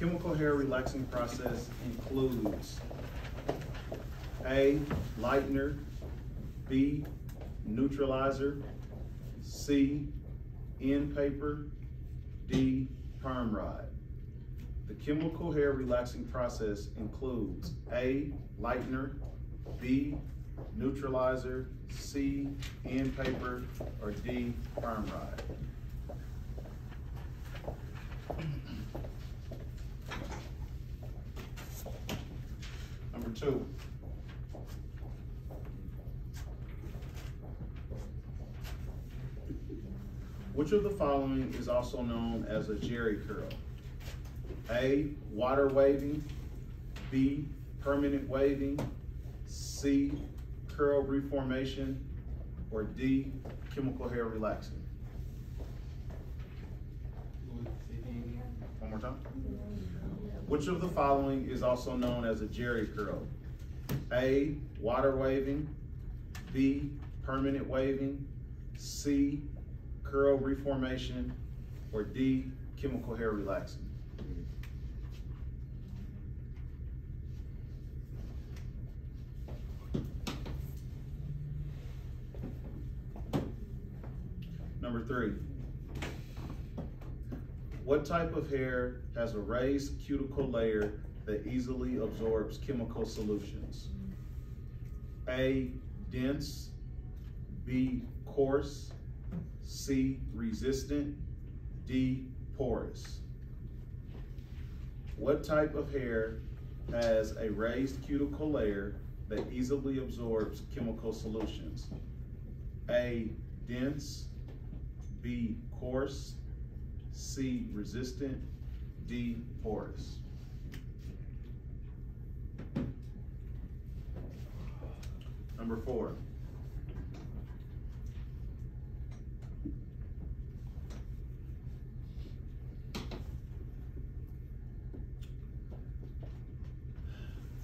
chemical hair relaxing process includes A, lightener, B, neutralizer, C, end paper, D, perm rod. The chemical hair relaxing process includes A, lightener, B, neutralizer, C, end paper, or D, perm rod. Number 2. Which of the following is also known as a jerry curl? A, water waving, B, permanent waving, C, curl reformation, or D, chemical hair relaxing? One more time. Which of the following is also known as a jerry curl? A, water waving, B, permanent waving, C, curl reformation, or D, chemical hair relaxing? Number 3. What type of hair has a raised cuticle layer that easily absorbs chemical solutions? A, dense, B, coarse, C, resistant, D, porous. What type of hair has a raised cuticle layer that easily absorbs chemical solutions? A, dense, B, coarse, C, resistant, D, porous. Number 4.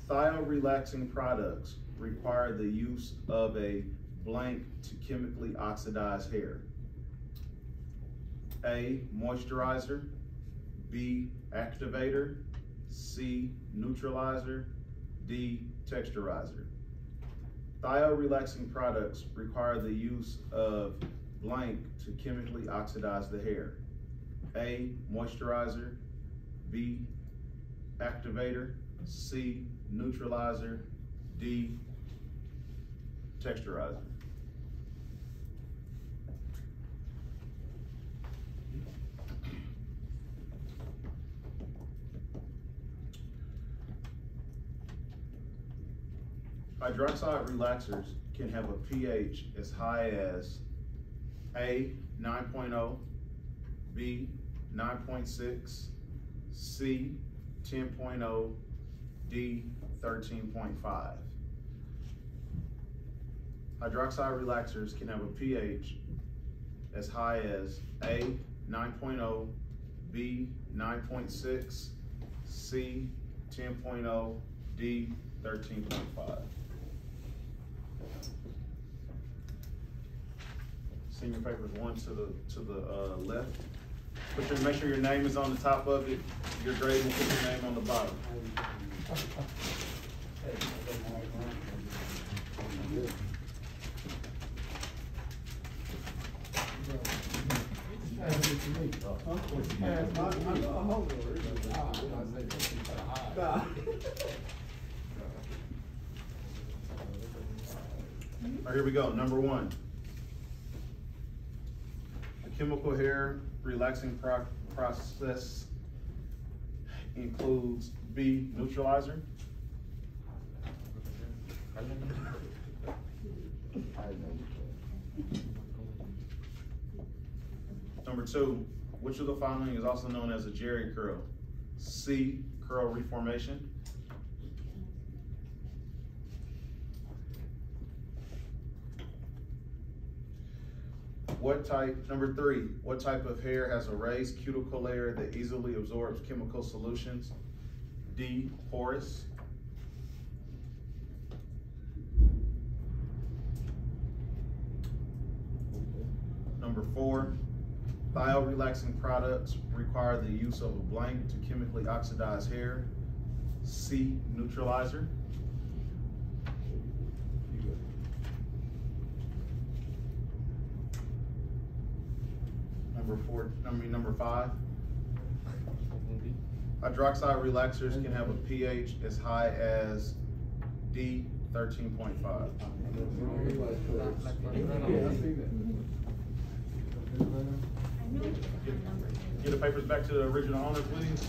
Thio-relaxing products require the use of a blank to chemically oxidize hair. A, moisturizer, B, activator, C, neutralizer, D, texturizer. Thio-relaxing products require the use of blank to chemically oxidize the hair. A, moisturizer, B, activator, C, neutralizer, D, texturizer. Hydroxide relaxers can have a pH as high as A, 9.0, B, 9.6, C, 10.0, D, 13.5. Hydroxide relaxers can have a pH as high as A, 9.0, B, 9.6, C, 10.0, D, 13.5. Senior papers 1 to the left. Make sure your name is on the top of it. Your grade will put your name on the bottom. All right, here we go. Number 1. The chemical hair relaxing process includes B, neutralizer, Number 2, which of the following is also known as a jerry curl? C, curl reformation. Number 3, what type of hair has a raised cuticle layer that easily absorbs chemical solutions? D, porous. Number 4, Thiol relaxing products require the use of a blank to chemically oxidize hair. C, neutralizer. Number 5. Hydroxide relaxers can have a pH as high as D, 13.5. Get the papers back to the original owner, please.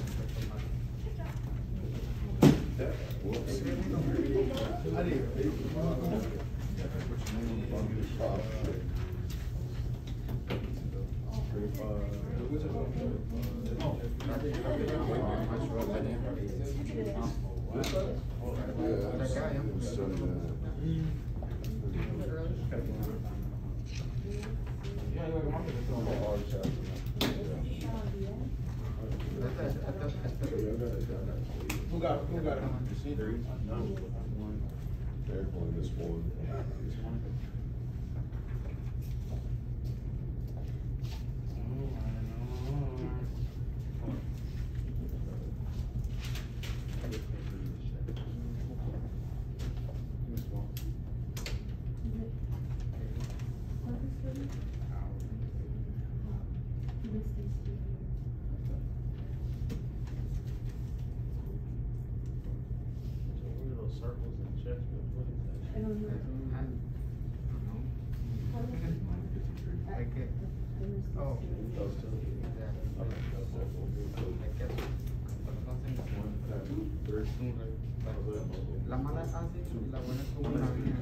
Who got it? They're pulling this one. Circles and checks, what is that? I don't know. Oh. Those two. La mala es así y la buena es como una vía.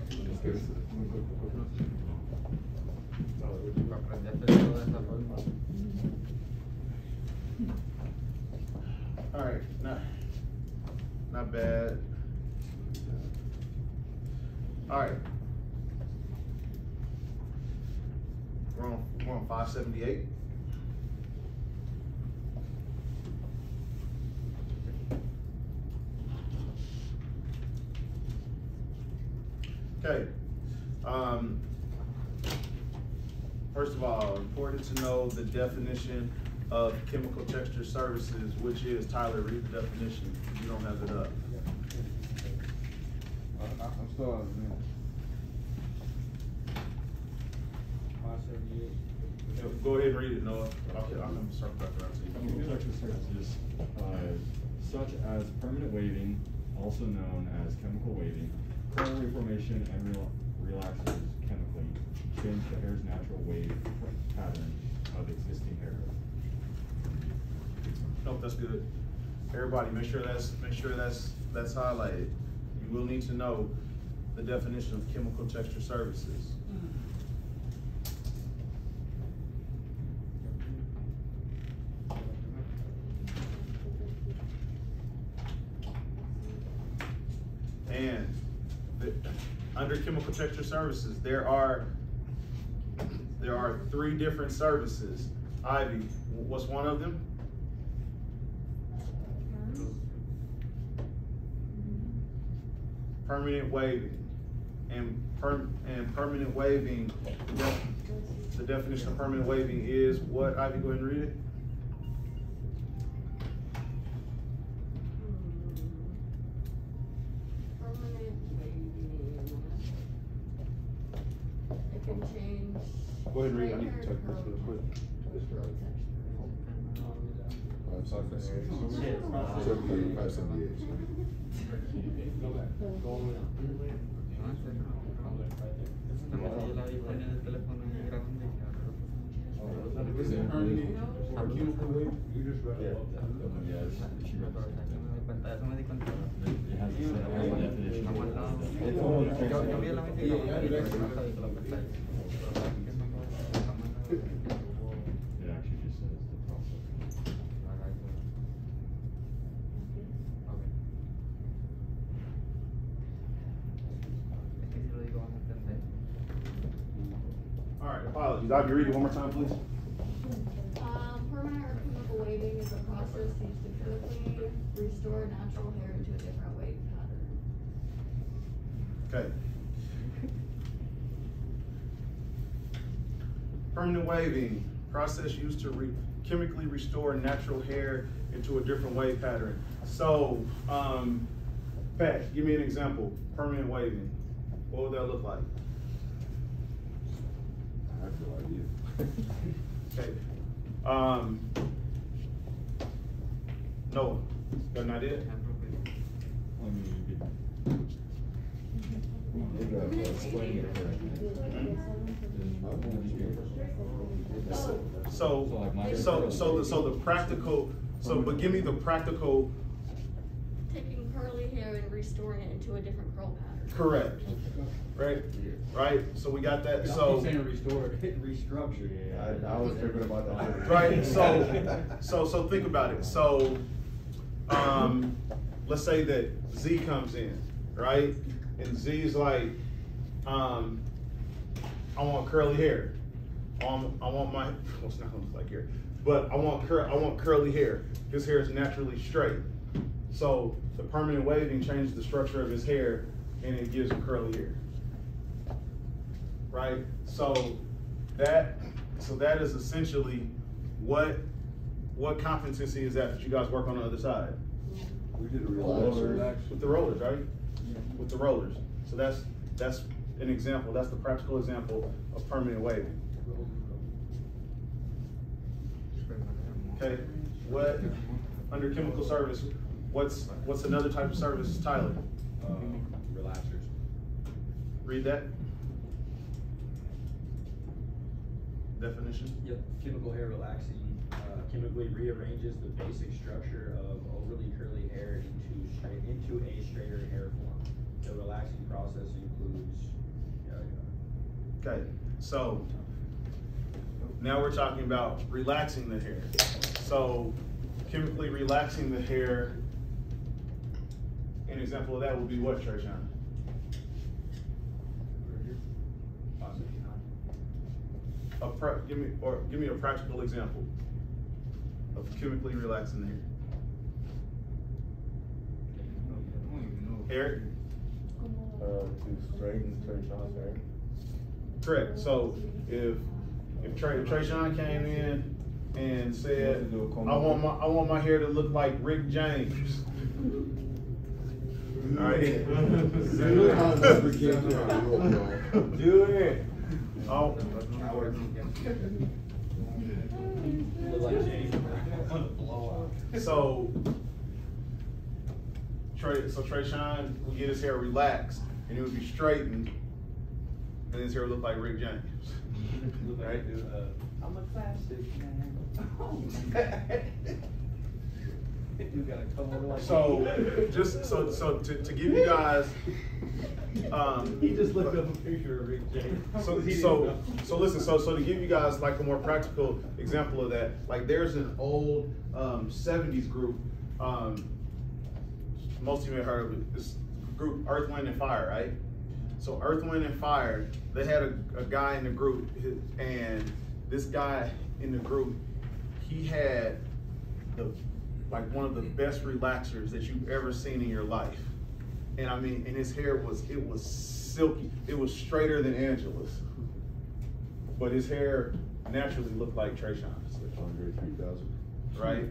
Para aprender a hacer todo de esa forma. All right, not bad. All right. We're on 578. Okay. First of all, important to know the definition of chemical texture services, which is, Tyler, read the definition. You don't have it up. I'm still on the minute. 578. Go ahead and read it, Noah. Okay, I'm gonna circle back around to you. Chemical texture services, such as permanent waving, also known as chemical waving, curl reformation and relaxers chemically change the hair's natural wave pattern of existing hair. Nope, that's good. Everybody, make sure that's highlighted. You will need to know the definition of chemical texture services. And under chemical texture services, there are 3 different services. Ivy, what's one of them? Permanent waving. And permanent waving, the definition of permanent waving is what? Ivy, go ahead and read it. Permanent waving. It can change. Go ahead and read it. I need to hair check this curl real quick. texture. 578. La vi en el teléfono grande. Is it permanent or chemical wave? You just read it. Yes, she read Eso me di cuenta. it has the definition. Yo vi la mitad y no sabía que la pestaña. It actually just says the process. All right, apologies. Ivy, read it one more time, please. Permanent or chemical waving is a process used to chemically restore natural hair to a different wave pattern. Okay. Permanent waving. process used to chemically restore natural hair into a different wave pattern. So, Pat, give me an example. Permanent waving. What would that look like? I have no idea. Okay. Noah, got an idea? Let me So the practical, but give me the practical. Taking curly hair and restoring it into a different curl pattern. Correct. Right? Right? So we got that, so. saying restore, restructure. I was thinking about that. Right, so think about it. So, let's say that Z comes in, right? And Z's like, I want curly hair. I want my, well, it's not gonna look like hair, but I want curly hair. His hair is naturally straight. So the permanent waving changes the structure of his hair and it gives him curly hair. Right? So that is essentially what competency is that you guys work on the other side? We did a relaxer. With the rollers, right? With the rollers. So that's an example. That's the practical example of permanent waving. Okay. What under chemical service? What's another type of service, Tyler? Relaxers. Read that. Definition. Yep, chemical hair relaxing chemically rearranges the basic structure of overly curly hair into a straighter hair form. The relaxing process includes. Okay, so now we're talking about relaxing the hair. So chemically relaxing the hair, an example of that would be what, Trayshawn? Give me a practical example of chemically relaxing the hair. Eric? To straighten Trayshawn's hair. Correct. So if Trayshawn came in and said, I want my hair to look like Rick James. All right. Do it. Oh. So Trayshawn would get his hair relaxed and it would be straightened and his hair would look like Rick James. Right? I'm a classic man. So to give you guys He just looked up a picture of Rick James. So listen, so to give you guys like a more practical example of that, like there's an old 70s group, most of you may have heard of it, this group Earth, Wind and Fire, right? So Earth, Wind and Fire, they had a guy in the group, and this guy in the group, he had one of the best relaxers that you've ever seen in your life. And I mean, and his hair was silky. It was straighter than Angela's. But his hair naturally looked like Trayshawn's. Andre 3000. Right?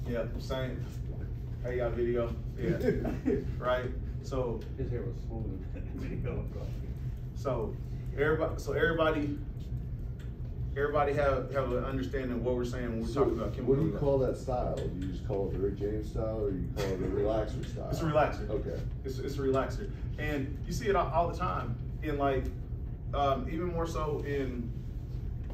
Yeah, same. Hey, y'all video. Yeah. Right? So His hair was smooth. So everybody have an understanding of what we're saying when we're talking about chemical. What do you call that style? Do you just call it the Rick James style, or you call it the relaxer style? It's a relaxer. Okay. It's a relaxer, and you see it all the time in even more so in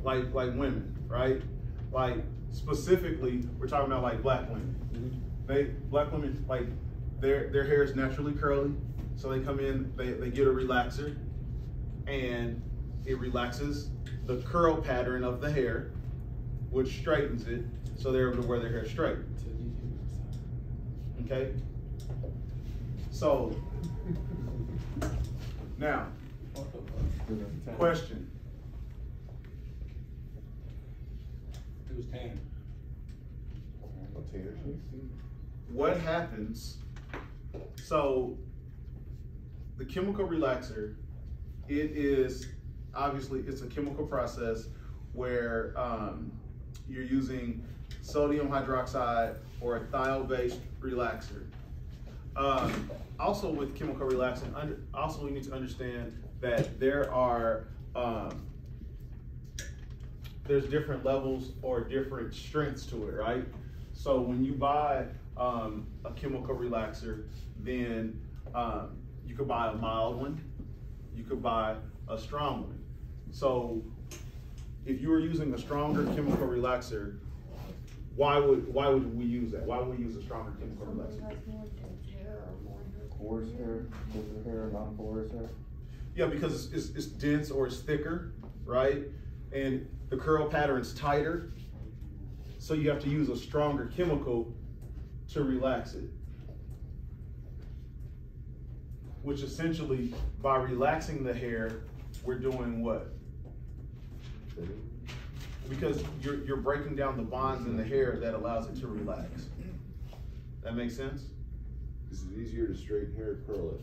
like women, right? Like specifically, we're talking about like black women. Black women, like their hair is naturally curly, so they come in, they get a relaxer, and it relaxes the curl pattern of the hair, which straightens it, so they're able to wear their hair straight. Okay? So, now, question. It was tan. What happens, so the chemical relaxer, it is, obviously it's a chemical process where you're using sodium hydroxide or a thiol-based relaxer. Also with chemical relaxant, also we need to understand that there are there's different levels or different strengths to it, right? So when you buy a chemical relaxer, then you could buy a mild one, you could buy a strong one. So if you were using a stronger chemical relaxer, why would we use that? Why would we use a stronger chemical Somebody relaxer? has more dense hair or more hair. Coarse hair, thicker hair, non-porous hair. Yeah, because it's dense or it's thicker, right? And the curl pattern's tighter, so you have to use a stronger chemical to relax it. Which essentially, by relaxing the hair, we're doing what? Because you're breaking down the bonds in the hair that allows it to relax. That makes sense? Is it easier to straighten hair or curl it?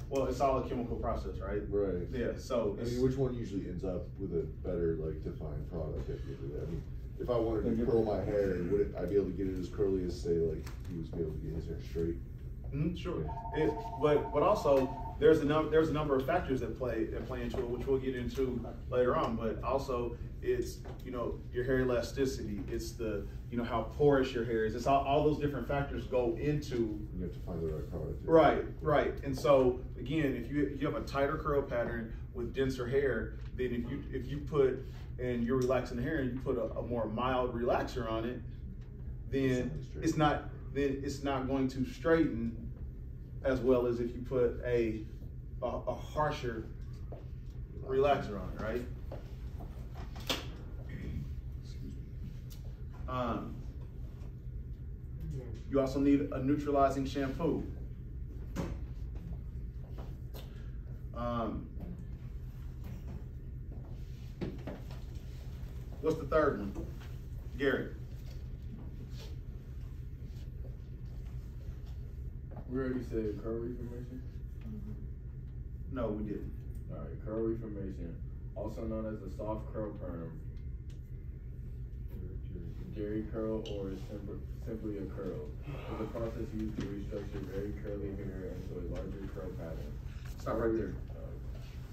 Well, it's all a chemical process, right? Right. Yeah, so I mean, which one usually ends up with a better, like, defined product at the end of the day? I mean, if I wanted to curl my hair, would I be able to get it as curly as, say, like, he was be able to get his hair straight? Sure. But also there's a number of factors that play into it, which we'll get into later on. But also it's your hair elasticity. It's the how porous your hair is. It's all those different factors go into. You have to find the right product. Right. And so again, if you have a tighter curl pattern with denser hair, then if you put and you're relaxing the hair and you put a more mild relaxer on it, then it's not going to straighten as well as if you put a harsher relaxer on it, right? You also need a neutralizing shampoo. What's the third one? Gary. We already said curl reformation? No, we didn't. Alright, curl reformation, also known as a soft curl perm, Jerry curl, or simply a curl. It's a process used to restructure very curly hair into a larger curl pattern. Stop right there.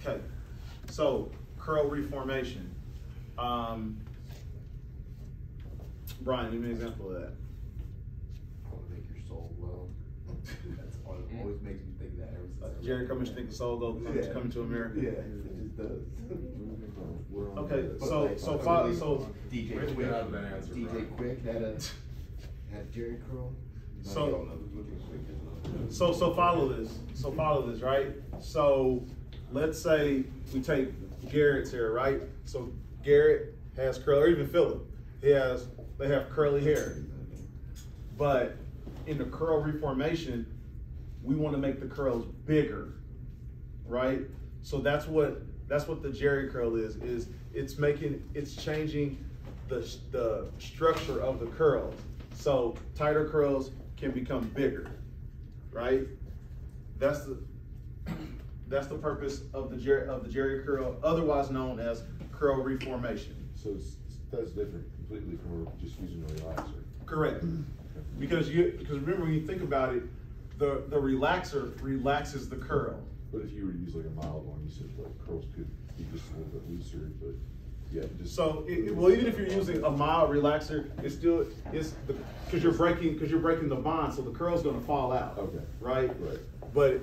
Okay, so curl reformation. Brian, give me an example of that. I want to make your soul well. That's always makes me think that ever since. Jerry Cummings think the soul goes coming to America. Yeah, it just does. Okay, so DJ Quick had Jerry curl. So follow this. Follow this, right? So let's say we take Garrett's hair, right? So Garrett has curly, or even Philip. They have curly hair. But in the curl reformation, we want to make the curls bigger, right? So that's what the Jerry curl is it's changing the structure of the curls. So tighter curls can become bigger, right? That's the purpose of the Jerry curl, otherwise known as curl reformation. So that's different completely from just using a relaxer. Correct. Because remember, when you think about it, the relaxer relaxes the curl. But if you were to use like a mild one, you said like curls could be just a little bit looser, but yeah, just. So well, even if you're using a mild relaxer, because you're breaking the bond, so the curl's gonna fall out. Okay. Right. But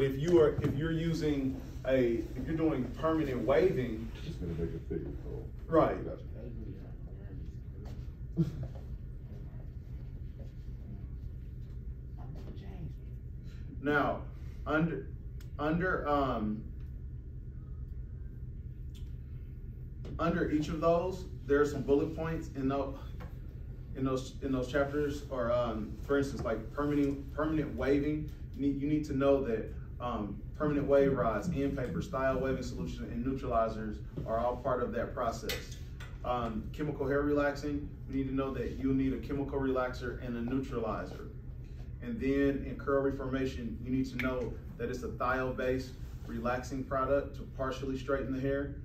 if you're doing permanent waving, it's gonna make a bigger curl. Right. Gotcha. Now, under each of those, there are some bullet points in those chapters. Or for instance, like permanent waving, you need to know that permanent wave rods, end papers, thiol waving solution, and neutralizers are all part of that process. Chemical hair relaxing, we need to know that you'll need a chemical relaxer and a neutralizer. And then in curl reformation, you need to know that it's a thiol-based relaxing product to partially straighten the hair,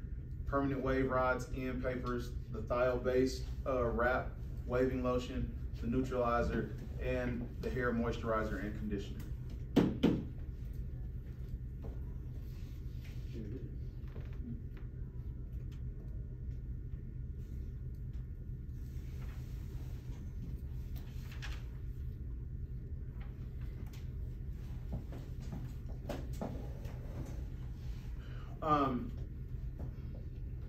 permanent wave rods, end papers, the thiol-based wrap, waving lotion, the neutralizer, and the hair moisturizer and conditioner.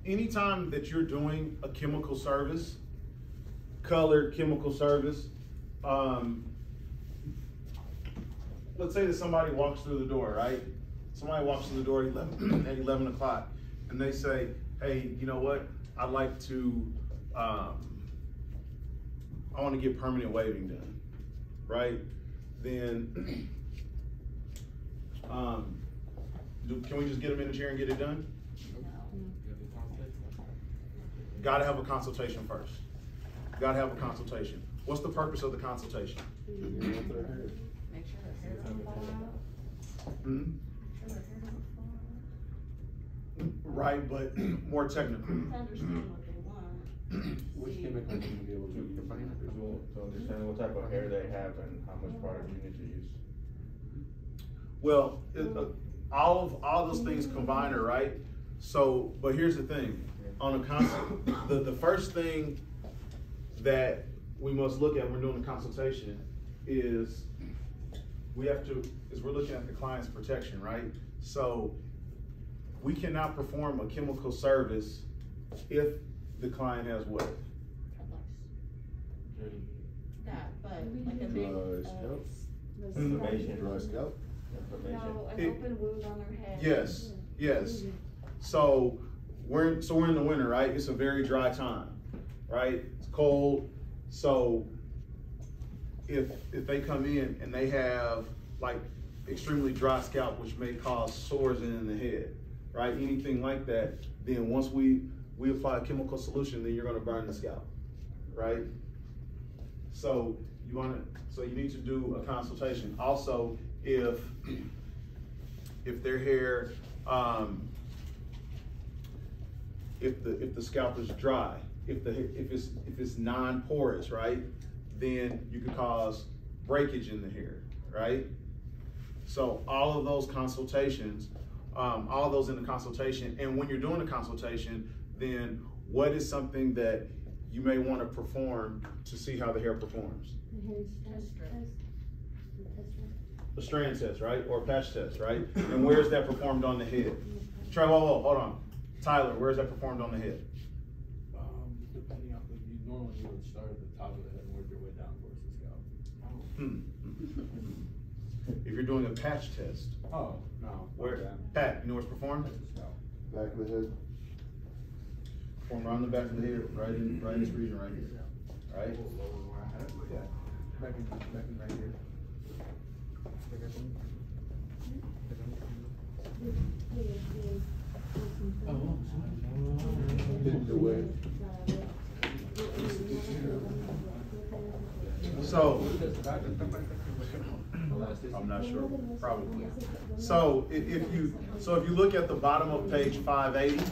Anytime that you're doing a chemical service, colored chemical service, let's say that somebody walks through the door, right? Somebody walks through the door at 11 o'clock and they say, hey, you know what? I'd like to, I want to get permanent waving done, right? Then, can we just get them in the chair and get it done? Gotta have a consultation first. Gotta have a consultation. What's the purpose of the consultation? Make sure her hair doesn't fall out. Hmm? Make sure her hair doesn't fall out. Right, but more technical. To understand what they want. Which See. chemical can you be able to define it? To understand what type of hair they have and how much product you need to use. Well, all those things combined are right. So, but here's the thing. On a the first thing that we must look at when we're doing the consultation is we're looking at the client's protection, right? So we cannot perform a chemical service if the client has what? That, but like a big, Dry scalp. Inflammation. Dry scalp. no, an It- open wound on their head. Yes, yes. So we're in the winter, right? It's a very dry time, right? It's cold. So if they come in and they have like extremely dry scalp, which may cause sores in the head, right? Anything like that, then once we apply a chemical solution, then you're gonna burn the scalp, right? So you need to do a consultation. Also, if their hair, if the scalp is dry, if it's non-porous, right, then you could cause breakage in the hair, right? So all of those consultations, all of those in the consultation, and when you're doing the consultation, then what is something that you may want to perform to see how the hair performs? A strand test, right? Or a patch test, right? And where is that performed on the head? Try, whoa, hold on. Tyler, where is that performed on the head? Depending on, you normally would start at the top of the head and work your way down towards the scalp. If you're doing a patch test, Oh, no. where, Pat, you know where it's performed? Back of the head. Performed around the back of the head, right in this region right here, right? Yeah, back in right here. Hidden away. So, I'm not sure, probably. So if you look at the bottom of page 580,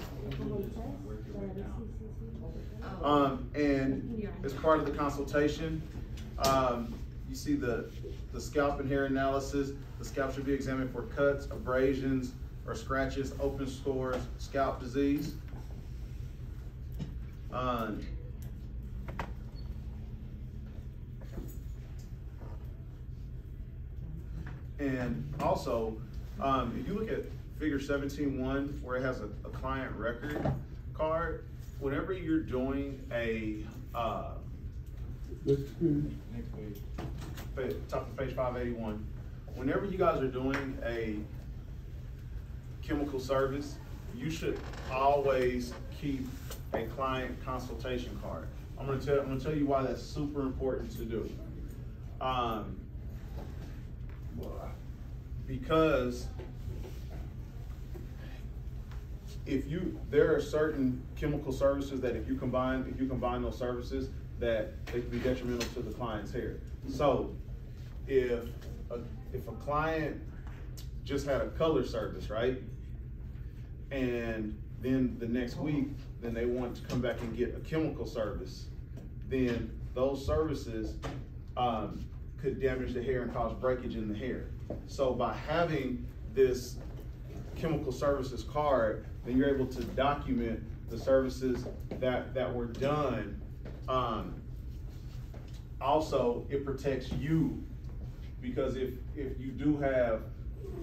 and as part of the consultation, you see the scalp and hair analysis. The scalp should be examined for cuts, abrasions, or scratches, open sores, scalp disease. And also, if you look at figure 17.1, where it has a client record card, whenever you're doing a, top of page 581, whenever you guys are doing a chemical service, you should always keep a client consultation card. I'm gonna tell you why that's super important to do. Because there are certain chemical services that if you combine those services, that they can be detrimental to the client's hair. So if a client just had a color service, right? And then the next week, then they want to come back and get a chemical service. Then those services could damage the hair and cause breakage in the hair. So by having this chemical services card, then you're able to document the services that were done. Also, it protects you, because if you do have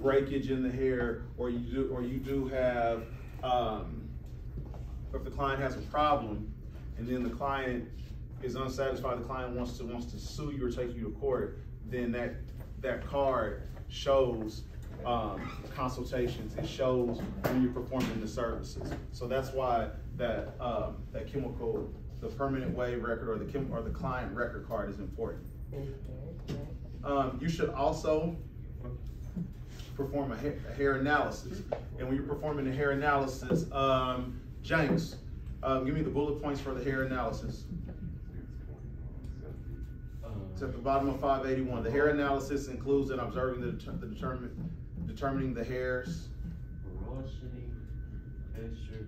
breakage in the hair, or you do have if the client has a problem and then the client is unsatisfied, the client wants to sue you or take you to court, then that card shows consultations. It shows when you're performing the services. So that's why that chemical, the permanent wave record or the client record card is important. You should also perform a hair analysis. And when you're performing a hair analysis, James, give me the bullet points for the hair analysis. It's at the bottom of 581. The hair analysis includes in observing determining the hairs. Porosity, texture,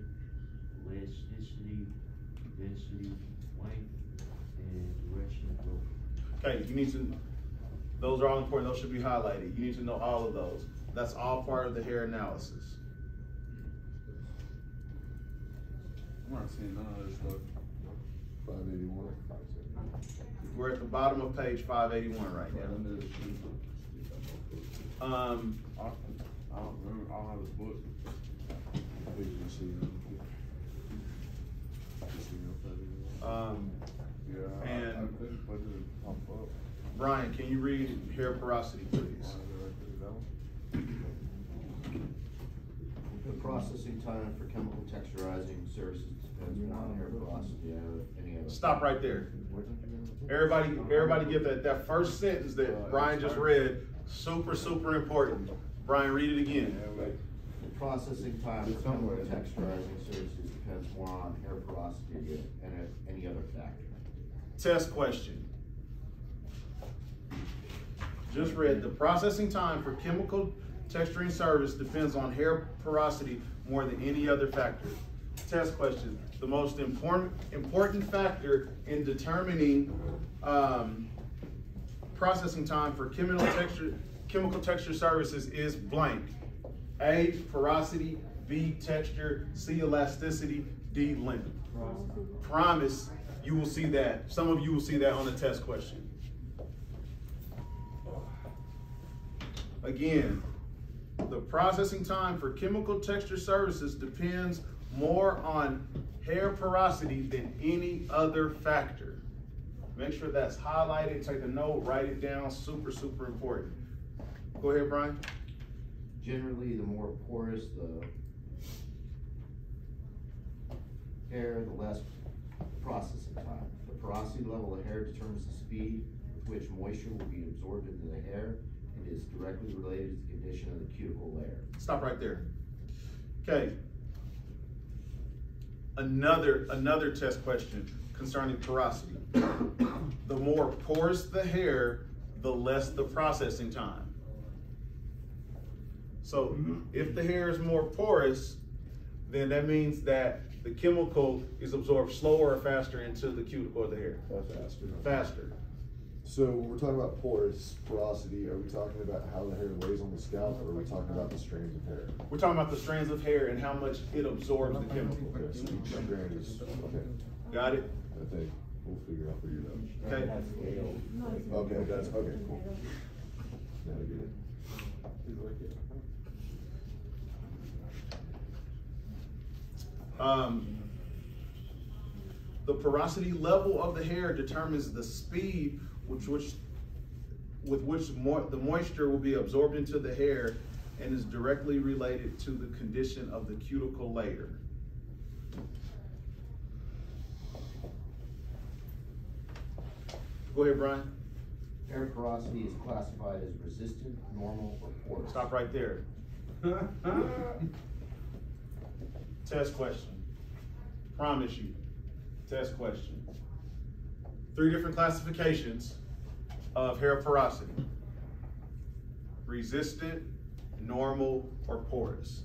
elasticity, density, length, and direction of growth. Okay, you need to, those are all important. Those should be highlighted. You need to know all of those. That's all part of the hair analysis. I'm not seeing none of this stuff. 581. We're at the bottom of page 581 right now. I don't remember. I don't have this book. And I think it pop up. Brian, can you read hair porosity, please? The processing time for chemical texturizing services depends more on hair porosity than any other. Stop right there. Everybody get that. That first sentence that Brian just read, super, super important. Brian, read it again. The processing time for chemical texturizing services depends more on hair porosity than any other factor. Test question. Just read, the processing time for chemical texturing service depends on hair porosity more than any other factor. Test question. The most important factor in determining processing time for chemical texture services is blank. A, porosity, B, texture, C, elasticity, D, length. Promise you will see that. Some of you will see that on the test question. Again, the processing time for chemical texture services depends more on hair porosity than any other factor. Make sure that's highlighted, take a note, write it down, super, super important. Go ahead, Brian. Generally, the more porous the hair, the less processing time. The porosity level of hair determines the speed with which moisture will be absorbed into the hair and is directly related to the condition of the cuticle layer. Stop right there. Okay. Another test question concerning porosity. The more porous the hair, the less the processing time. So if the hair is more porous, then that means that the chemical is absorbed slower or faster into the cuticle of the hair. Faster. Faster. So when we're talking about porosity, are we talking about how the hair lays on the scalp, or are we talking about the strands of hair? We're talking about the strands of hair and how much it absorbs the chemical. Okay, so each strand is, okay. Got it? I think we'll figure it out. Okay. Okay, that's, okay, cool. Now I get it. The porosity level of the hair determines the speed with which the moisture will be absorbed into the hair and is directly related to the condition of the cuticle layer. Go ahead, Brian. Hair porosity is classified as resistant, normal, or porous. Stop right there. Test question. Promise you. Test question. 3 different classifications of hair porosity. Resistant, normal, or porous.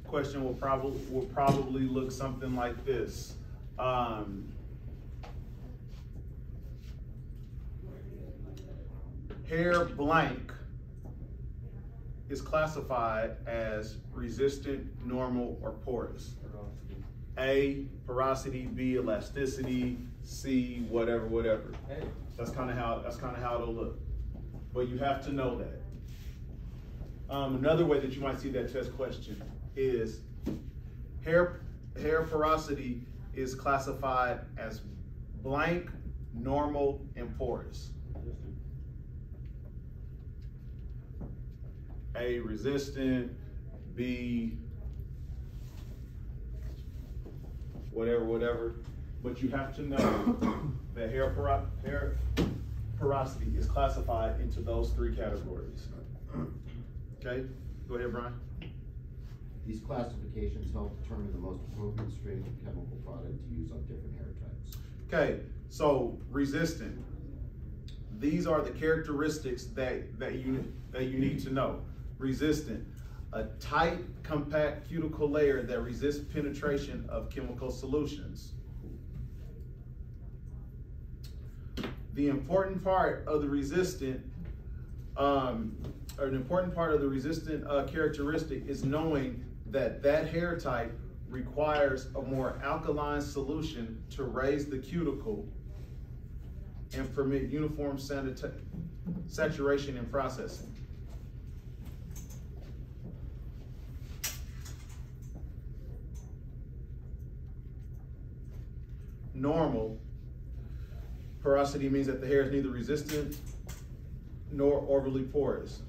Question will probably look something like this. Hair blank is classified as resistant, normal, or porous. A, porosity, B, elasticity, C, whatever. That's kind of how it'll look. But you have to know that. Another way that you might see that test question is hair porosity is classified as blank, normal, and porous. A, resistant, B, whatever. But you have to know that hair porosity is classified into those three categories. Okay, go ahead, Brian. These classifications help determine the most appropriate strength of chemical product to use on different hair types. Okay, so resistant. These are the characteristics that you need to know. Resistant, a tight, compact cuticle layer that resists penetration of chemical solutions. The important part of the resistant, characteristic is knowing that hair type requires a more alkaline solution to raise the cuticle and permit uniform saturation in processing. Normal porosity means that the hair is neither resistant nor overly porous.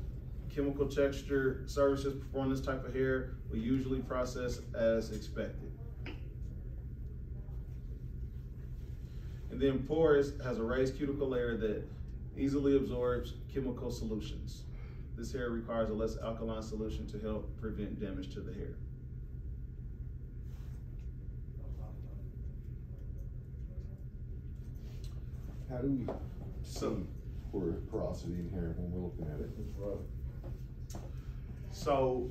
Chemical texture services perform this type of hair will usually process as expected. And then porous has a raised cuticle layer that easily absorbs chemical solutions. This hair requires a less alkaline solution to help prevent damage to the hair. How do we see porosity in hair when we're looking at it? So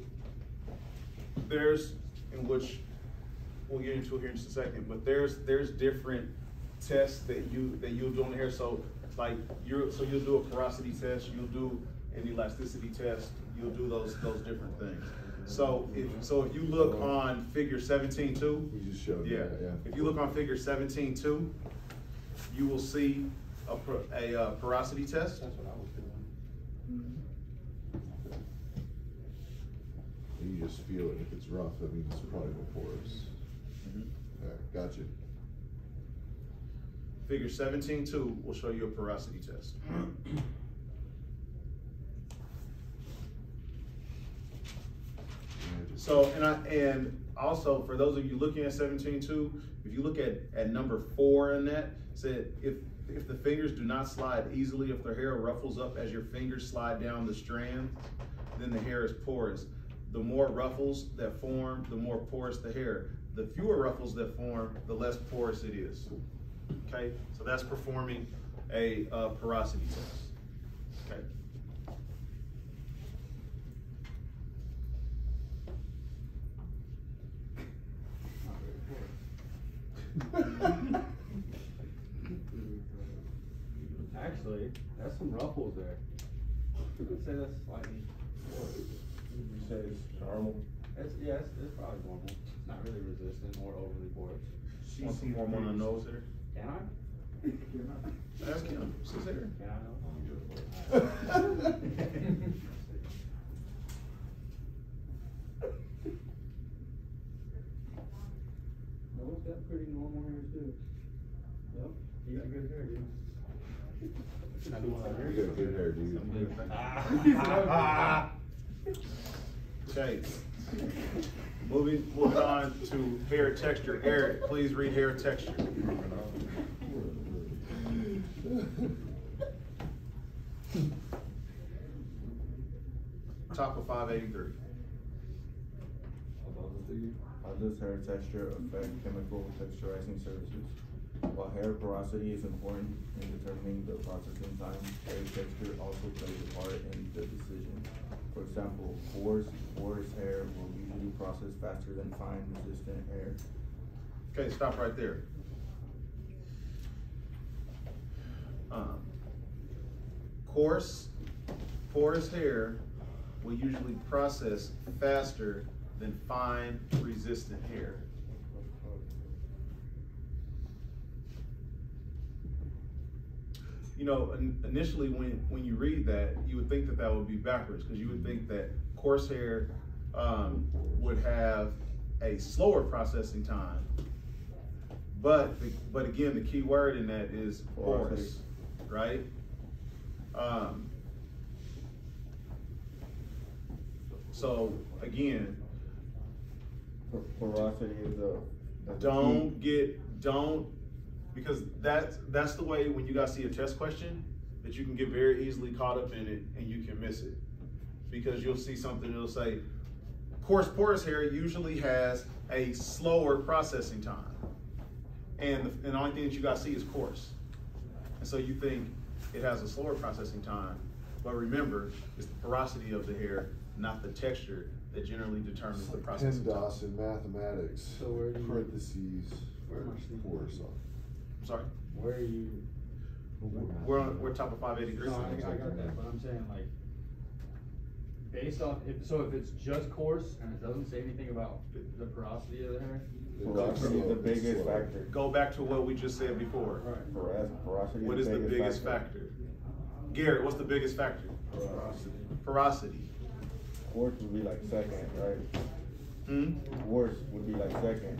there's, in which we'll get into here in just a second, but there's different tests that you'll do on the hair. So like you'll do a porosity test, you'll do an elasticity test, you'll do those different things. So if you look on figure 17.2, we just showed yeah. If you look on figure 17.2, you will see a porosity test. That's what I was doing. You just feel it. If it's rough, that means it's probably more porous. Yeah, gotcha. Figure 17.2 will show you a porosity test. So, and also for those of you looking at 17.2, if you look at number 4 in that, said if the fingers do not slide easily, if the hair ruffles up as your fingers slide down the strand, then the hair is porous. The more ruffles that form, the more porous the hair. The fewer ruffles that form, the less porous it is. Okay, so that's performing a porosity test. Okay. Actually, that's some ruffles there. I'd say that's slightly. You say it's normal? It's probably normal. It's not really resistant or overly porous. Want some more on the nose here? Can I? Ask him. She's here. Can I know? Noah's got pretty normal hair too. Yep, he's a good hair, dude. You got good hair, dude. Okay. Moving on to hair texture. Eric, please read hair texture. Top of 583. How does hair texture affect chemical texturizing services? While hair porosity is important in determining the processing time, hair texture also plays a part in the decision. For example, porous hair will usually process faster than fine, resistant hair. Okay, stop right there. Porous hair will usually process faster than fine, resistant hair. You know, initially when you read that, you would think that that would be backwards, because you would think that coarse hair would have a slower processing time. But again, the key word in that is porous, right? So again, Porosity is because that's the way when you guys see a test question that you can get very easily caught up in it and you can miss it, because you'll see something that'll say coarse porous hair usually has a slower processing time, and the only thing that you guys see is coarse, and so you think it has a slower processing time, but remember, it's the porosity of the hair, not the texture, that generally determines the processing time. PEMDAS in mathematics. So where do you- parentheses, Where am I seeing porous. I'm sorry? Where are you? We're top of 583. No, I got that, but I'm saying like, based off, if it's just coarse and it doesn't say anything about the porosity of the hair? Porosity is the biggest factor. Go back to what we just said before. Porosity What is the biggest factor? Garrett, what's the biggest factor? Porosity. Coarse would be like second, right? Coarse would be like second.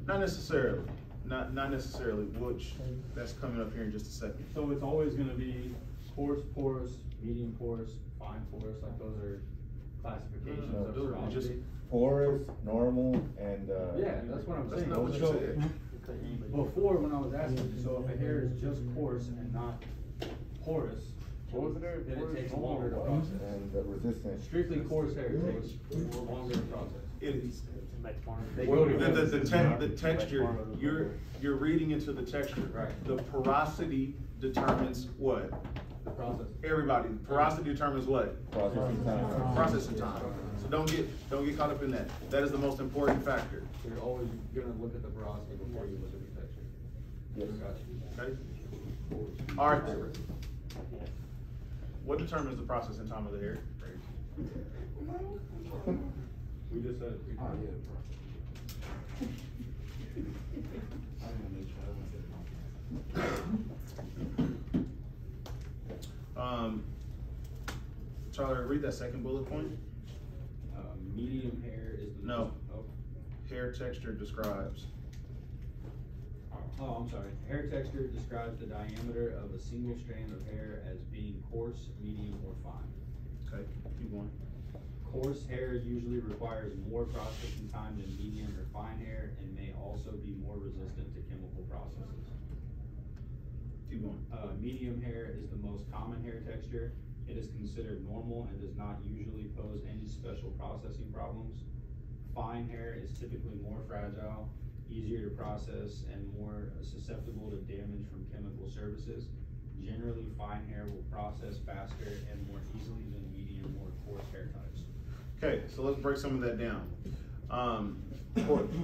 Not necessarily. Not necessarily, which that's coming up here in just a second. So it's always gonna be coarse, porous, medium porous, fine porous, like those are classifications of those are porosity? just Porous, normal, and Yeah, that's what I'm That's saying. not what you So, said. before, when I was asking, so if a hair is just coarse and not porous, then it takes longer to process. and the resistance. Strictly coarse hair takes longer to process. It is. They go together. The texture, you're reading into the texture. Right. The porosity determines what? The process. Everybody, porosity determines what? Processing time. Processing time. So don't get caught up in that. That is the most important factor. So you're always gonna look at the porosity before you look at the texture. Yes. Gotcha. Okay? Arthur, what determines the processing time of the hair? We just said. Tyler, read that second bullet point. Medium hair is the No. most, Hair texture describes. I'm sorry. Hair texture describes the diameter of a single strand of hair as being coarse, medium, or fine. Okay, keep going. Coarse hair usually requires more processing time than medium or fine hair and may also be more resistant to chemical processes. Keep going. Medium hair is the most common hair texture. It is considered normal and does not usually pose any special processing problems. Fine hair is typically more fragile, easier to process, and more susceptible to damage from chemical services. Generally, fine hair will process faster and more easily than medium or coarse hair types. Okay, so let's break some of that down.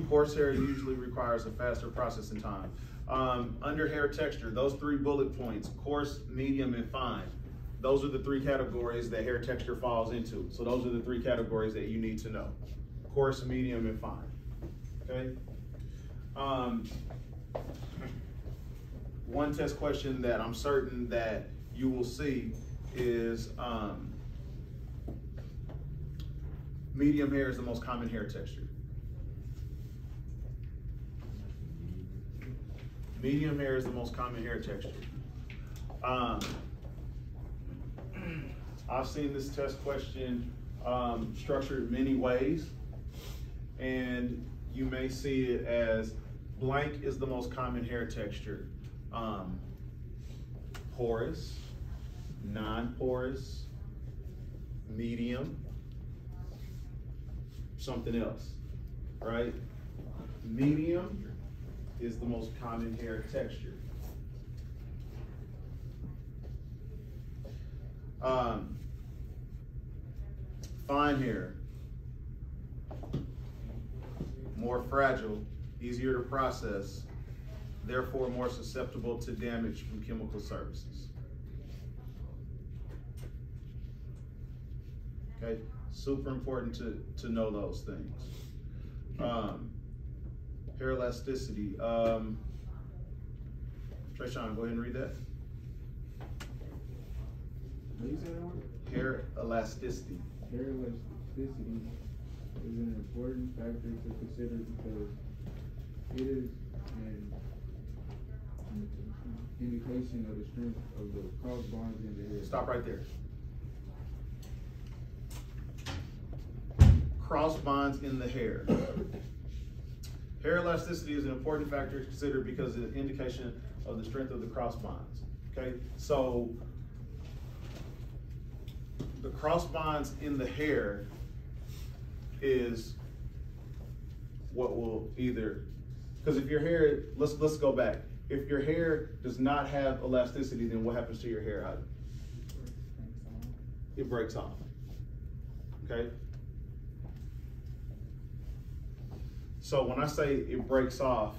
Coarse hair usually requires a faster processing time. Under hair texture, those 3 bullet points, coarse, medium, and fine. Those are the 3 categories that hair texture falls into. So those are the 3 categories that you need to know. Coarse, medium, and fine, okay? One test question that I'm certain that you will see is, medium hair is the most common hair texture. Medium hair is the most common hair texture. I've seen this test question structured many ways, and you may see it as blank is the most common hair texture. Porous, non-porous, medium, something else, right? Medium is the most common hair texture. Fine hair, more fragile, easier to process, therefore more susceptible to damage from chemical services. Okay, super important to know those things. Hair elasticity. Trayshawn, go ahead and read that. What you say that word? Hair elasticity. Hair elasticity is an important factor to consider because it is an indication of the strength of the cross bonds in the hair. Stop right there. Cross bonds in the hair. Hair elasticity is an important factor to consider because it's an indication of the strength of the cross bonds. Okay, so the cross bonds in the hair is what will either, because if your hair, let's go back. If your hair does not have elasticity, then what happens to your hair? It breaks off. Okay. So when I say it breaks off,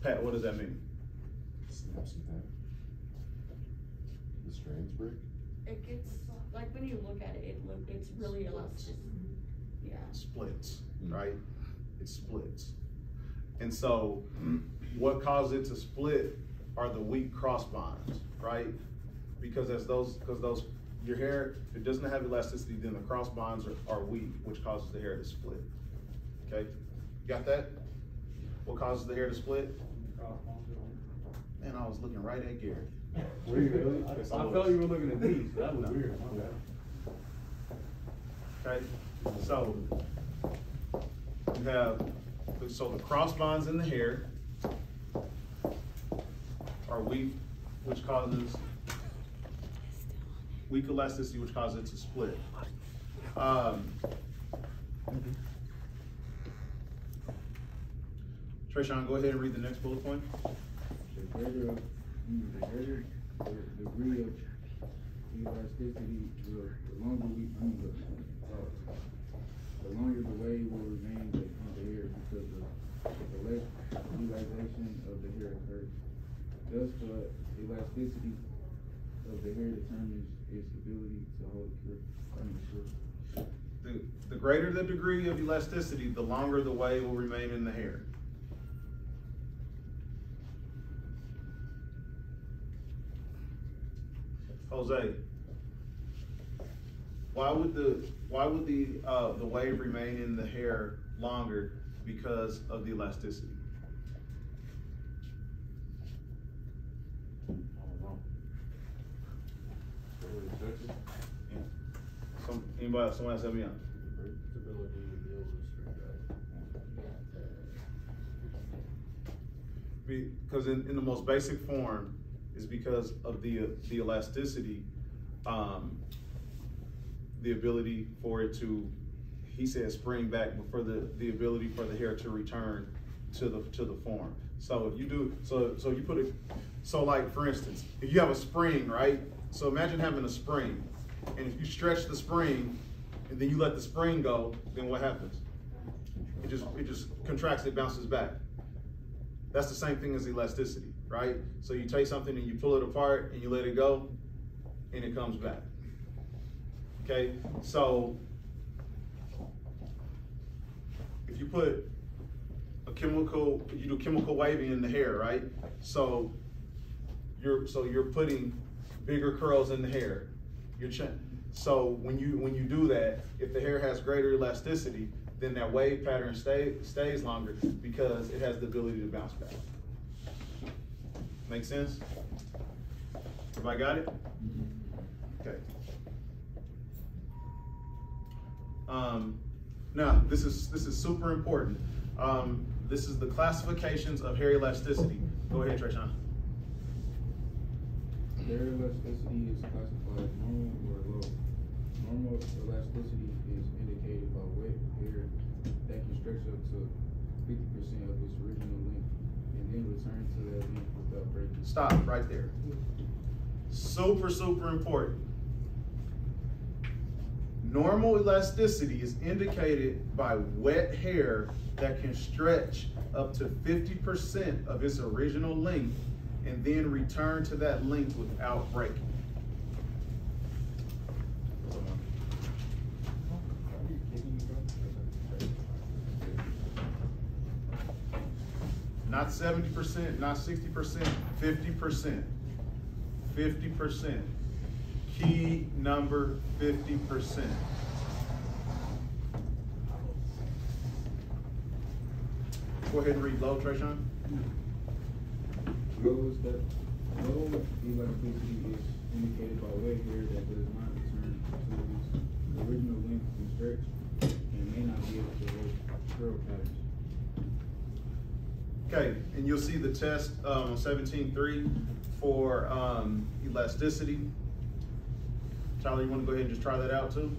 Pat, what does that mean? Snaps in half. The strands break? It gets, like when you look at it, it's really elastic. Yeah. Splits, right? It splits. And so what causes it to split are the weak cross bonds, right? Because your hair, if it doesn't have elasticity, then the cross bonds are weak, which causes the hair to split. Okay, got that? What causes the hair to split? Man, I was looking right at Gary. Were you really? I felt you were looking at me, so that was weird. Okay, so you have, so the cross bonds in the hair are weak, which causes weak elasticity, which causes it to split. Trayshawn, go ahead and read the next bullet point. The greater the degree of elasticity, the longer the wave will remain on the hair because the less relaxation of the hair occurs. Thus, the elasticity of the hair determines its ability to hold cure. The greater the degree of elasticity, the longer the wave will remain in the hair. Jose, why would the wave remain in the hair longer because of the elasticity? Someone else help me out. Stability to be able to stretch out. Because in the most basic form is because of the elasticity, the ability for it to, he said spring back, but for the ability for the hair to return to the form. So if you do, so you put it, so like for instance, if you have a spring, right? So imagine having a spring, and if you stretch the spring and then you let the spring go, then what happens? It just contracts, it bounces back. That's the same thing as elasticity, right? So you take something and you pull it apart and you let it go and it comes back. Okay, so if you put you do chemical waving in the hair, right? So you're putting bigger curls in the hair. So when you do that, if the hair has greater elasticity, then that wave pattern stays longer because it has the ability to bounce back. Make sense? Everybody got it? Okay. Now this is super important. This is the classifications of hair elasticity. Go ahead, Trayshawn. Hair elasticity is classified normal or low. Normal elasticity is indicated by wet hair that can stretch up to 50% of its original length and then return to that length without breaking. Stop right there. Super, super important. Normal elasticity is indicated by wet hair that can stretch up to 50% of its original length and then return to that length without breaking. Not 70%, not 60%, 50%. 50%. Key number 50%. Go ahead and read low, Trayshawn. Low elasticity is indicated by wet hair that does not return to its original length and stretch and may not be able to hold curl patterns. Okay, and you'll see the test on 17.3 for elasticity. Tyler, you want to go ahead and just try that out too?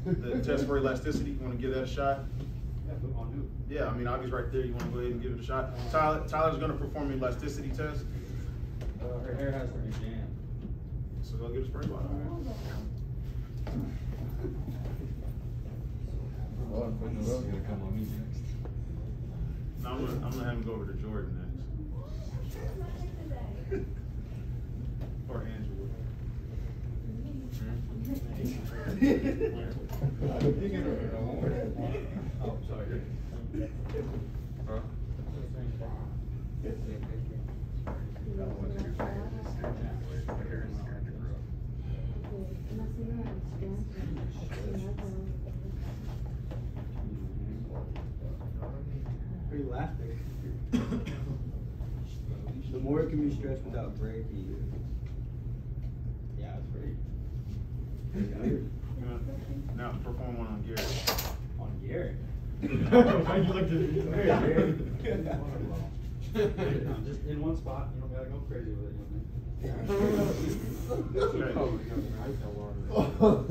The test for elasticity, you want to give that a shot? Yeah, on who? Yeah, I mean, Augie's right there. You want to go ahead and give it a shot? Tyler's going to perform an elasticity test. Her hair has to be jammed. So go get a spray bottle. He's gonna come on me next. No, I'm gonna have him go over to Jordan next. Or Angela. Oh, sorry. Huh? Pretty elastic. The more it can be stretched without breaking. Yeah, it's pretty. Now perform one on Gary. On Garrett. Why you looked at me? No, just in one spot, you don't gotta go crazy with it, you know what I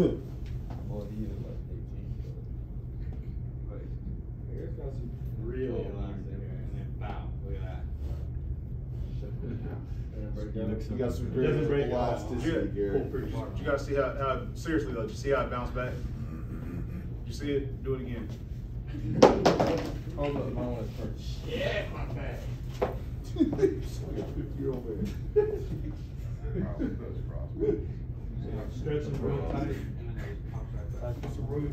mean? Well, he is like 18. Garrett's got some really elastic hair, and then bow, look at that. You got some great Doesn't break elasticity, Gary. You gotta see how seriously though, did you see how it bounced back? You see it? Do it again. Hold up, my one is first. Yeah, my bad. 50-year-old man. Stretch them real tight, and then it just pops right back. That's some room.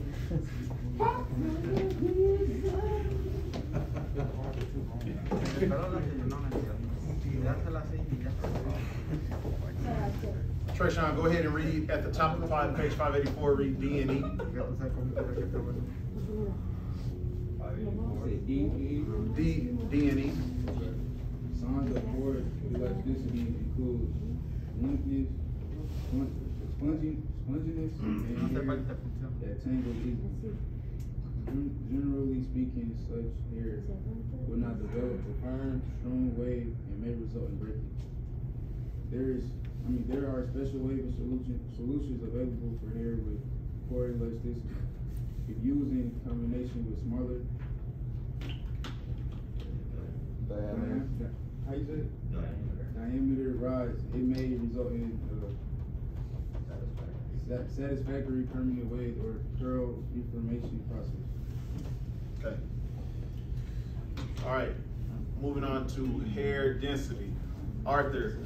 Trayshawn, go ahead and read at the top of page 584, read D and E. D and E. Signs of poor elasticity include lumpiness, sponginess, and hair that tangle easily. Generally speaking, such hair will not develop a firm, strong wave and may result in breaking. There are special waving solutions available for hair with poor elasticity. If used in combination with smaller diameter rods, it may result in satisfactory permanent wave or curl reformation process. Okay. All right. Moving on to hair density. Arthur,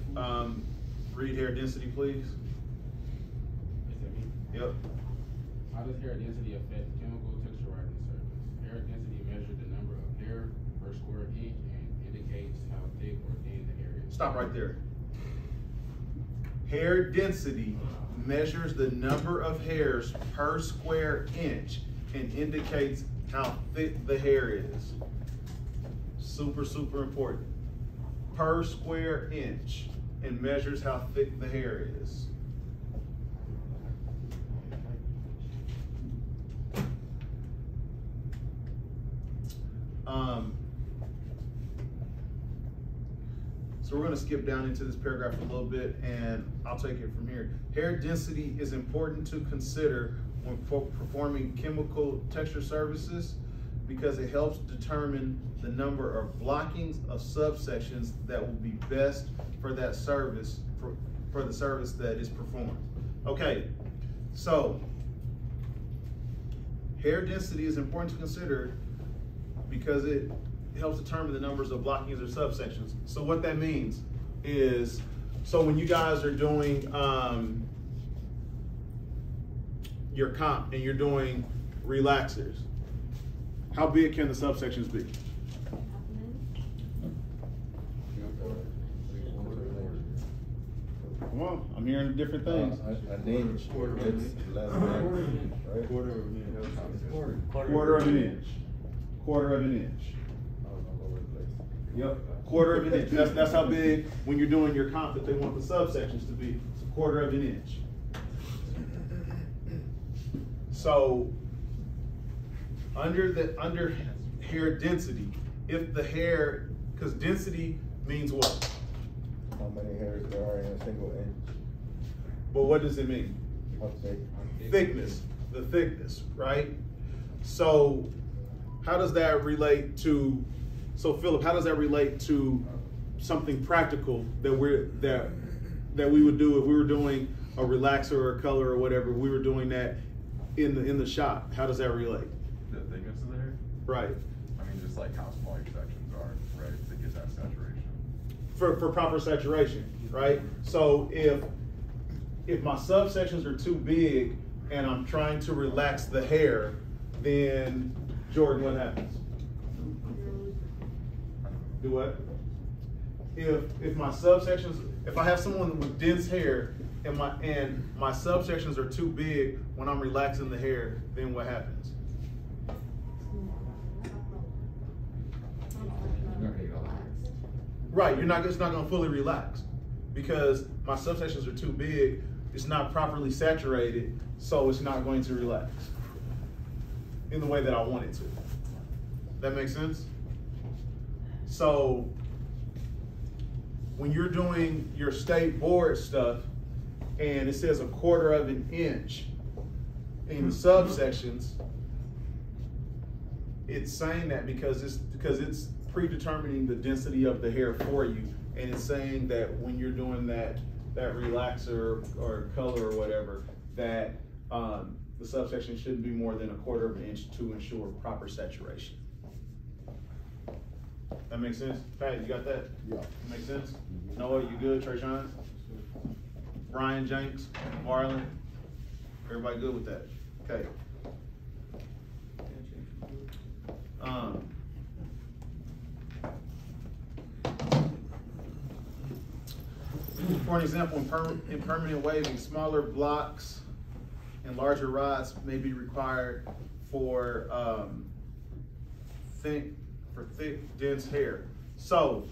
read hair density, please. Is it me? Yep. How does hair density affect chemical texturizing surface? Hair density measures the number of hair per square inch and indicates how thick or thin the hair is. Stop right there. Hair density measures the number of hairs per square inch and indicates how thick the hair is. Super, super important. Per square inch and measures how thick the hair is. So So we're gonna skip down into this paragraph a little bit and I'll take it from here. Hair density is important to consider when performing chemical texture services because it helps determine the number of blockings of subsections that will be best for that service, for the service that is performed. Okay, so hair density is important to consider because it helps determine the numbers of blockings or subsections. So what that means is, so when you guys are doing your comp and you're doing relaxers, how big can the subsections be? Come on, I'm hearing different things. An inch. Quarter of an inch. Right? Quarter of an inch. Quarter of an inch. Yep, quarter of an inch. That's how big, when you're doing your comp, that they want the subsections to be. It's a quarter of an inch. So under hair density, if the hair, because density means what? How many hairs there are in a single inch? But what does it mean? How thick? Thickness, the thickness, right? So how does that relate to, so Philip, how does that relate to something practical that we would do if we were doing a relaxer or a color or whatever, we were doing that in the shop? How does that relate? The thickness of the hair? Right. I mean, just like how small your sections are, right, to get that saturation. For proper saturation, right? So if my subsections are too big and I'm trying to relax the hair, then Jordan, what happens? Do what? If my subsections, if I have someone with dense hair and my subsections are too big when I'm relaxing the hair, then what happens? Right, it's not gonna fully relax because my subsections are too big, it's not properly saturated, so it's not going to relax in the way that I want it to. That makes sense? So when you're doing your state board stuff and it says a quarter of an inch in the subsections, it's saying that because it's predetermining the density of the hair for you, and it's saying that when you're doing that relaxer or color or whatever, that the subsection shouldn't be more than a quarter of an inch to ensure proper saturation. That makes sense? Pat, you got that? Yeah. Makes sense? Noah, you good? Trayshawn? Brian, Jenks, Marlon? Everybody good with that? Okay. For an example, in permanent waving, smaller blocks and larger rods may be required for thick, dense hair. So,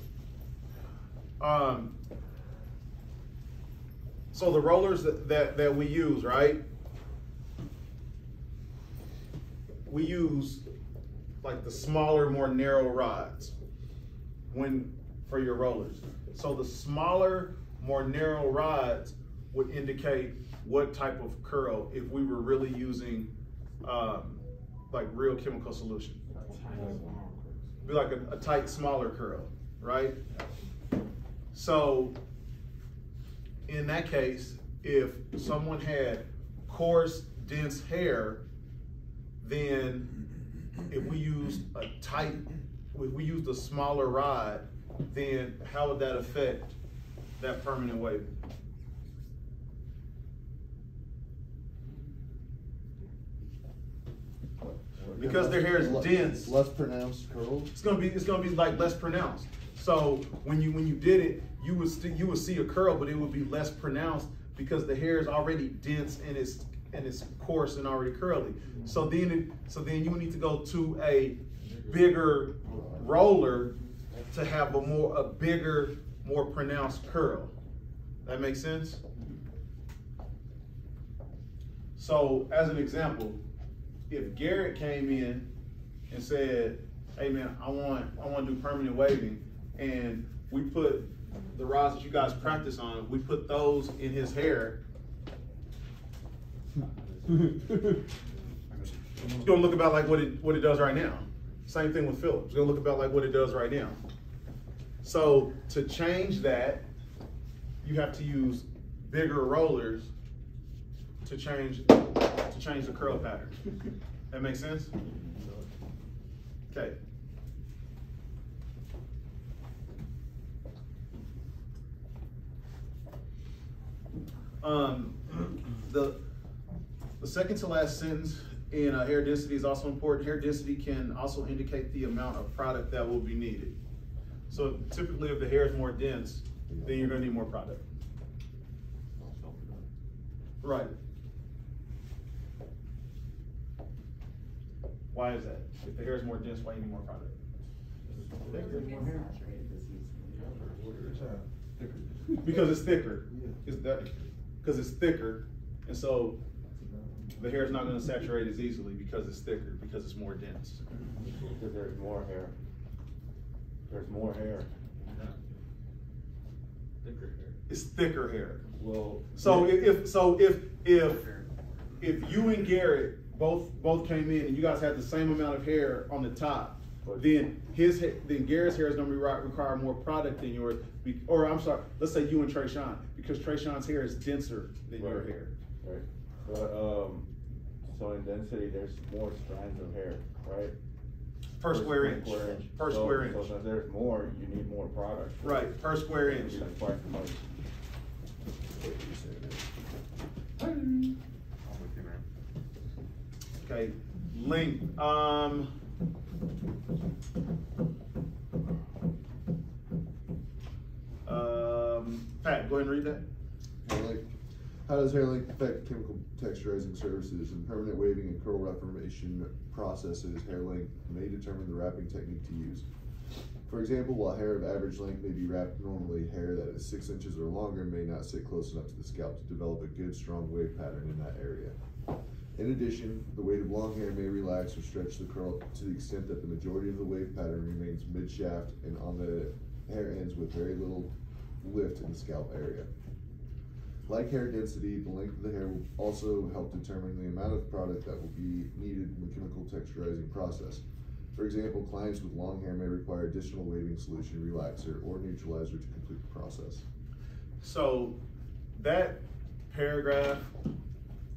so the rollers that we use, right? We use like the smaller, more narrow rods for your rollers. So the smaller, more narrow rods would indicate what type of curl if we were really using like real chemical solution. Be like a tight, smaller curl, right? So in that case, if someone had coarse, dense hair, then if we used a smaller rod, then how would that affect that permanent waving? Because their hair is dense, less pronounced curls. It's gonna be like less pronounced. So when you did it, you would see a curl, but it would be less pronounced because the hair is already dense and it's coarse and already curly. So then you would need to go to a bigger roller to have a bigger, more pronounced curl. That makes sense? So as an example, if Garrett came in and said, "Hey man, I want to do permanent waving," and we put the rods that you guys practice on, we put those in his hair. It's gonna look about like what it does right now. Same thing with Philip. It's gonna look about like what it does right now. So to change that, you have to use bigger rollers to change the curl pattern. That makes sense? Okay. The second to last sentence in hair density is also important. Hair density can also indicate the amount of product that will be needed. So typically if the hair is more dense, then you're gonna need more product. Right. Why is that? If the hair is more dense, why you need more product? Because it's thicker. Because it's thicker, and so the hair is not going to saturate as easily because it's thicker, because it's more dense. Because there's more hair. There's more hair. Thicker hair. It's thicker hair. Well, so if you and Garrett both came in and you guys had the same amount of hair on the top, then Garrett's hair is going to require more product than yours. Or I'm sorry, let's say you and Trayshawn, because Trayshawn's hair is denser than your hair. Right. But so in density, there's more strands of hair, right? Per square inch. Per square inch. So since there's more, you need more product. Right. Per square inch. That's twice as much. Okay. Length. Pat, go ahead and read that. How does hair length affect chemical texturizing services? In permanent waving and curl reformation processes, hair length may determine the wrapping technique to use. For example, while hair of average length may be wrapped normally, hair that is 6 inches or longer may not sit close enough to the scalp to develop a good, strong wave pattern in that area. In addition, the weight of long hair may relax or stretch the curl to the extent that the majority of the wave pattern remains mid-shaft and on the hair ends with very little lift in the scalp area. Like hair density, the length of the hair will also help determine the amount of product that will be needed in the chemical texturizing process. For example, clients with long hair may require additional waving solution, relaxer, or neutralizer to complete the process. So that paragraph,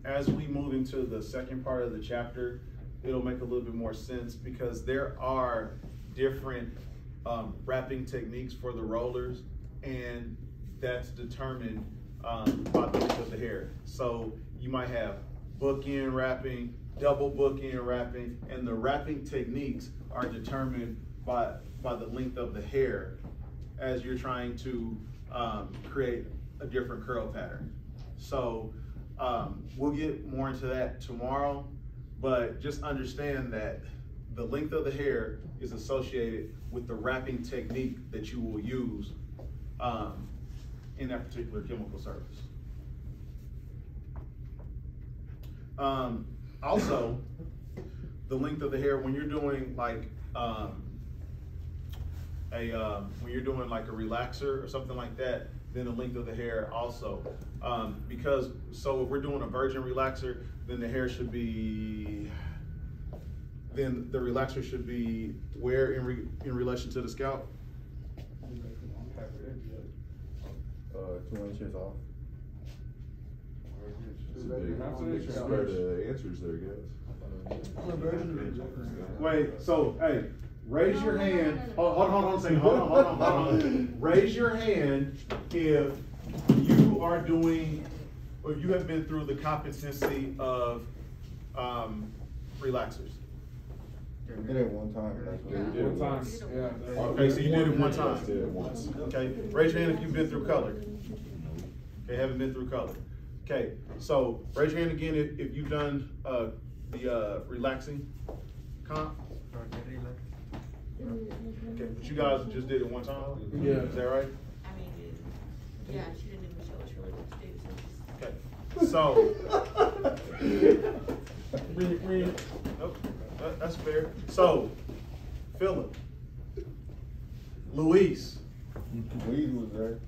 as we move into the second part of the chapter, it'll make a little bit more sense because there are different wrapping techniques for the rollers, and that's determined by the length of the hair. So you might have bookend wrapping, double bookend wrapping, and the wrapping techniques are determined by the length of the hair as you're trying to create a different curl pattern. So we'll get more into that tomorrow, but just understand that the length of the hair is associated with the wrapping technique that you will use in that particular chemical service. Also, the length of the hair when you're doing like when you're doing like a relaxer or something like that, then the length of the hair also, because so if we're doing a virgin relaxer, then the hair should be, then the relaxer should be where in relation to the scalp? 2 inches off. It's a big spread of answers there, guys. Wait, so hey, raise your hand. Hold on a second. Hold on. Raise your hand if you are doing, or you have been through the competency of relaxers. I did it one time. One time. Yeah. Okay, so you did it one time. Did it once. Okay, raise your hand if you've been through color. Okay, haven't been through color. Okay, so raise your hand again if you've done the relaxing comp. Okay, but you guys just did it one time? Yeah. Is that right? I mean, yeah, she didn't even show us really what to do, Okay, so. Nope, that's fair. So, Philip, Luis, Weed was there.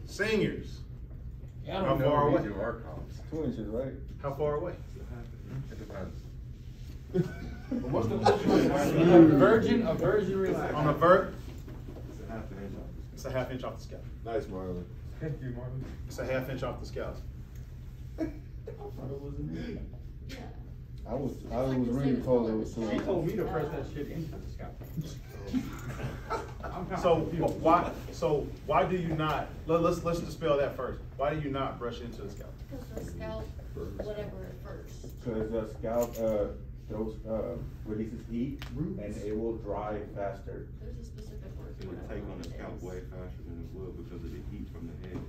Seniors. I How don't know far if away? these are our comps. 2 inches, right? How far away? It depends. What's the virgin relax. On a vert, It's a half an inch off. it's a half inch off the scalp. Nice, Marlon. Thank you, Marlon. It's a half inch off the scalp. I was really told it was 2 She inches. told me to press that shit into the scalp. I'm kinda So confused. why do you not, let's dispel that first. Why do you not brush into the scalp? Because the scalp, whatever at first. Because the scalp, releases heat and it will dry faster. There's a specific word It for would it. take on the scalp way faster than it would because of the heat from the head.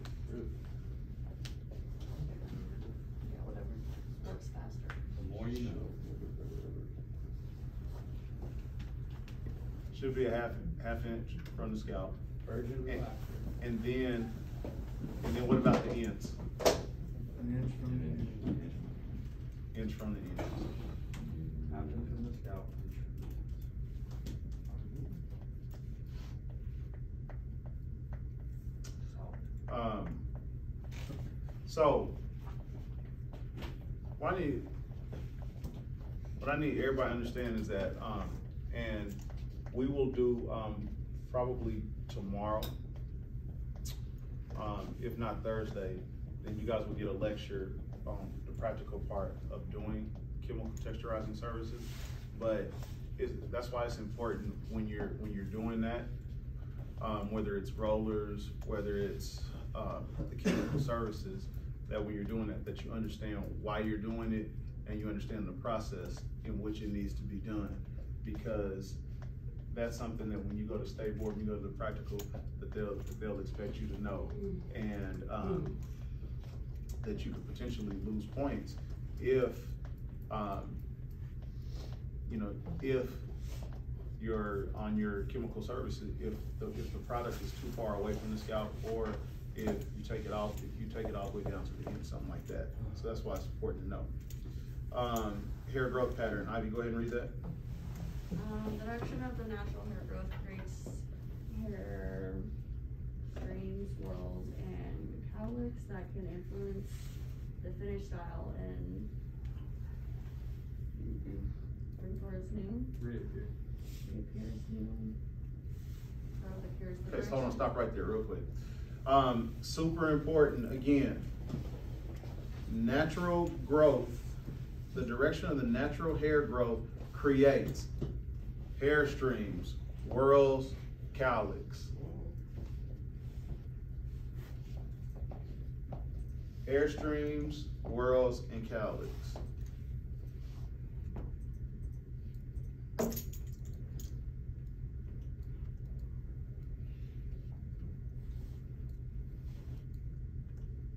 Yeah, whatever works faster. The more you know. Should be a half inch from the scalp. Virgin And- relaxer. And then what about the ends? An inch from the end. Inch from the ends. Half inch from the scalp. So, what I need everybody to understand is that, and we will do, probably tomorrow, if not Thursday, then you guys will get a lecture on the practical part of doing chemical texturizing services. But that's why it's important when you're doing that, whether it's rollers, whether it's the chemical services, that when you're doing that you understand why you're doing it and you understand the process in which it needs to be done. Because that's something that when you go to state board, when you go to the practical, that they'll expect you to know. And that you could potentially lose points if, if you're on your chemical services, if the product is too far away from the scalp, or if you take it all the way down to the end, something like that. So that's why it's important to know. Hair growth pattern. Ivy, go ahead and read that. The direction of the natural hair growth creates hair streams, swirls, and cowlicks that can influence the finish style and reappears new. Reappears new. Okay, so hold on, stop right there real quick. Super important, again, natural growth, the direction of the natural hair growth creates hair streams, whorls, cowlicks. Hair streams, whorls, and cowlicks.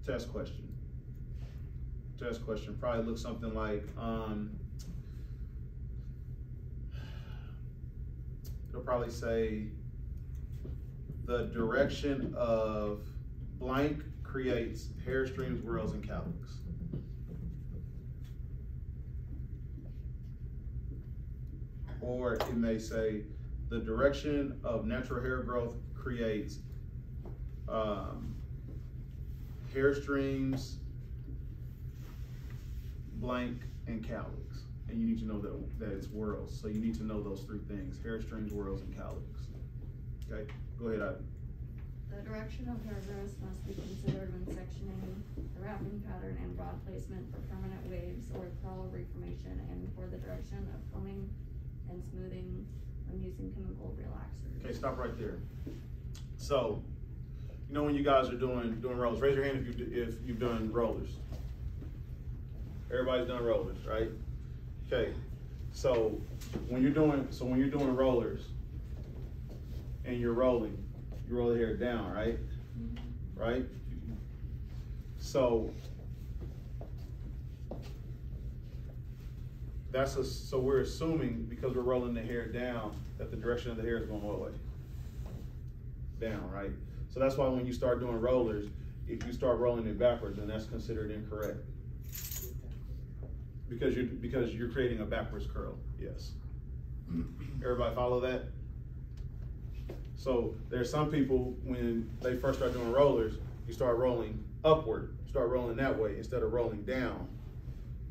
Test question. Test question probably looks something like, it'll probably say the direction of blank creates hair streams, whorls, and cowlicks. Or it may say the direction of natural hair growth creates hair streams, blank, and cowlicks. And you need to know that it's whorls. So you need to know those three things: hair streams, whorls, and cowlicks. Okay, go ahead, Ivy. The direction of hair growth must be considered when sectioning the wrapping pattern and broad placement for permanent waves or curl reformation, and for the direction of combing and smoothing when using chemical relaxers. Okay, stop right there. So, you know when you guys are doing rollers, raise your hand if you've done rollers. Everybody's done rollers, right? Okay, so when you're doing rollers and you're rolling, you roll the hair down, right? Mm-hmm. Right? So so we're assuming, because we're rolling the hair down, that the direction of the hair is going what way? Down, right? So that's why when you start doing rollers, if you start rolling it backwards, then that's considered incorrect. Because you're creating a backwards curl, yes. Everybody follow that? So there's some people, when they first start doing rollers, you start rolling upward, start rolling that way instead of rolling down.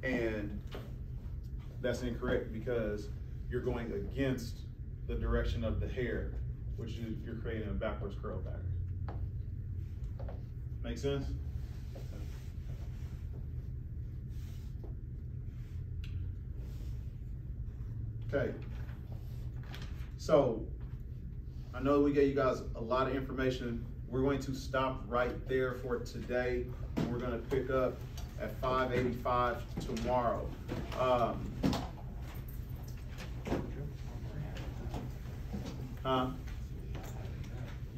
And that's incorrect because you're going against the direction of the hair, which is, you're creating a backwards curl pattern. Make sense? Okay. So, I know we gave you guys a lot of information. We're going to stop right there for today. And we're going to pick up at 5:85 tomorrow.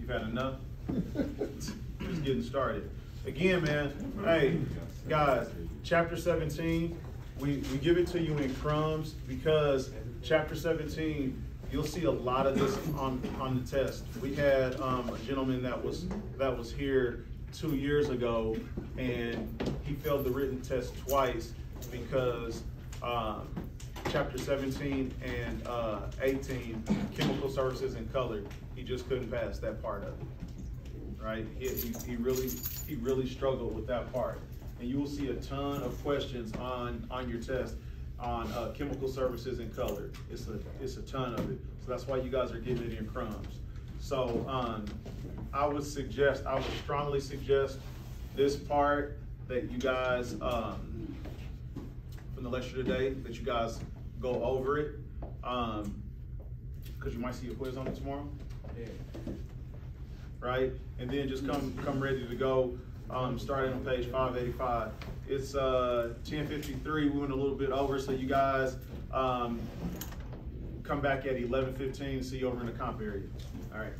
You've had enough? Just getting started. Again, man, hey, guys, chapter 17, we give it to you in crumbs because chapter 17, you'll see a lot of this on the test. We had a gentleman that was here 2 years ago, and he failed the written test twice because chapter 17 and 18, chemical services and color, he just couldn't pass that part of it. Right? He really struggled with that part. And you will see a ton of questions on your test on chemical services and color. It's a ton of it. So that's why you guys are getting it in crumbs. So I would strongly suggest this part that you guys, from the lecture today, that you guys go over it. Because you might see a quiz on it tomorrow. Yeah. Right? And then just come ready to go, starting on page 585. It's 10:53. We went a little bit over, so you guys come back at 11:15. See you over in the comp area. All right.